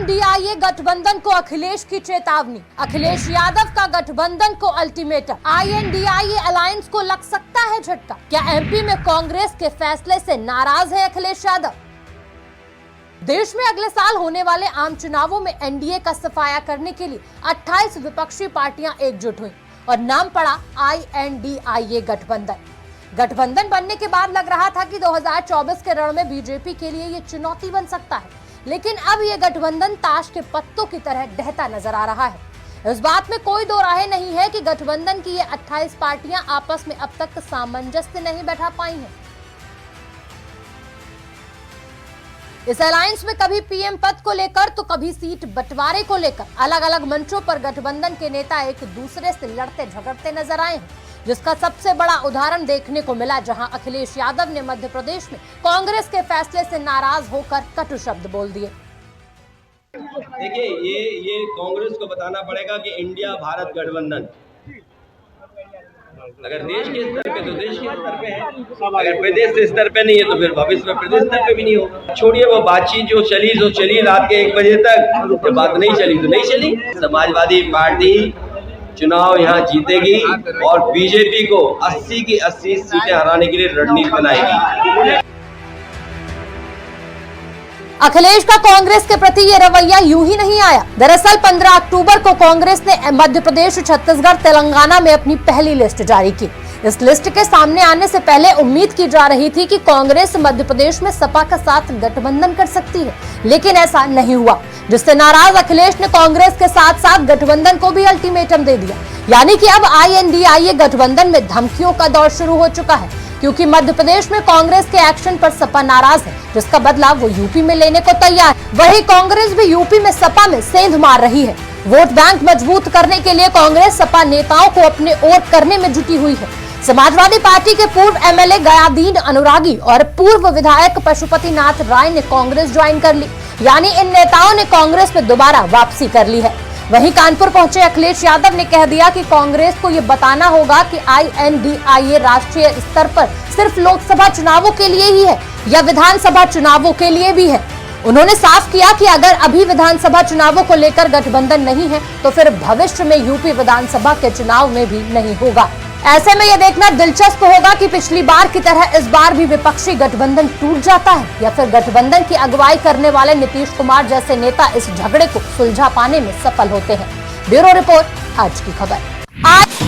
INDIA गठबंधन को अखिलेश की चेतावनी। अखिलेश यादव का गठबंधन को अल्टीमेटम। आईएनडीआईए अलायंस को लग सकता है झटका। क्या एमपी में कांग्रेस के फैसले से नाराज है अखिलेश यादव? देश में अगले साल होने वाले आम चुनावों में एनडीए का सफाया करने के लिए 28 विपक्षी पार्टियां एकजुट हुई और नाम पड़ा आईएनडीआईए गठबंधन। गठबंधन बनने के बाद लग रहा था कि 2024 के रण में बीजेपी के लिए ये चुनौती बन सकता है, लेकिन अब ये गठबंधन ताश के पत्तों की तरह ढहता नजर आ रहा है। इस बात में कोई दो राय नहीं है कि गठबंधन की ये 28 पार्टियां आपस में अब तक सामंजस्य नहीं बैठा पाई हैं। इस अलायंस में कभी पीएम पद को लेकर तो कभी सीट बंटवारे को लेकर अलग अलग मंचों पर गठबंधन के नेता एक दूसरे से लड़ते झगड़ते नजर आए हैं, जिसका सबसे बड़ा उदाहरण देखने को मिला जहां अखिलेश यादव ने मध्य प्रदेश में कांग्रेस के फैसले से नाराज होकर कटु शब्द बोल दिए। देखिए, ये कांग्रेस को बताना पड़ेगा कि इंडिया भारत गठबंधन अगर देश के स्तर पे तो देश के स्तर पे है, अगर प्रदेश के स्तर पे नहीं है तो फिर भविष्य में प्रदेश स्तर पे भी नहीं होगा। छोड़िए वो बातचीत जो चली रात के 1 बजे तक, जब बात नहीं चली तो नहीं चली। समाजवादी पार्टी चुनाव यहाँ जीतेगी और बीजेपी को 80 की 80 सीटें हराने के लिए रणनीति बनाएगी। अखिलेश का कांग्रेस के प्रति ये रवैया यूं ही नहीं आया। दरअसल 15 अक्टूबर को कांग्रेस ने मध्य प्रदेश, छत्तीसगढ़, तेलंगाना में अपनी पहली लिस्ट जारी की। इस लिस्ट के सामने आने से पहले उम्मीद की जा रही थी कि कांग्रेस मध्य प्रदेश में सपा का साथ गठबंधन कर सकती है, लेकिन ऐसा नहीं हुआ, जिससे नाराज अखिलेश ने कांग्रेस के साथ साथ गठबंधन को भी अल्टीमेटम दे दिया। यानी कि अब आईएनडीआईए गठबंधन में धमकियों का दौर शुरू हो चुका है, क्योंकि मध्य प्रदेश में कांग्रेस के एक्शन पर सपा नाराज है, जिसका बदला वो यूपी में लेने को तैयार है। वहीं कांग्रेस भी यूपी में सपा में सेंध मार रही है। वोट बैंक मजबूत करने के लिए कांग्रेस सपा नेताओं को अपने ओर करने में जुटी हुई है। समाजवादी पार्टी के पूर्व एमएलए गयादीन अनुरागी और पूर्व विधायक पशुपतिनाथ राय ने कांग्रेस ज्वाइन कर ली, यानी इन नेताओं ने कांग्रेस में दोबारा वापसी कर ली है। वहीं कानपुर पहुंचे अखिलेश यादव ने कह दिया कि कांग्रेस को ये बताना होगा कि आईएनडीआईए राष्ट्रीय स्तर पर सिर्फ लोकसभा चुनावों के लिए ही है या विधानसभा चुनावों के लिए भी है। उन्होंने साफ किया कि अगर अभी विधानसभा चुनावों को लेकर गठबंधन नहीं है तो फिर भविष्य में यूपी विधानसभा के चुनाव में भी नहीं होगा। ऐसे में यह देखना दिलचस्प होगा कि पिछली बार की तरह इस बार भी विपक्षी गठबंधन टूट जाता है या फिर गठबंधन की अगुवाई करने वाले नीतीश कुमार जैसे नेता इस झगड़े को सुलझा पाने में सफल होते हैं। ब्यूरो रिपोर्ट, आज की खबर।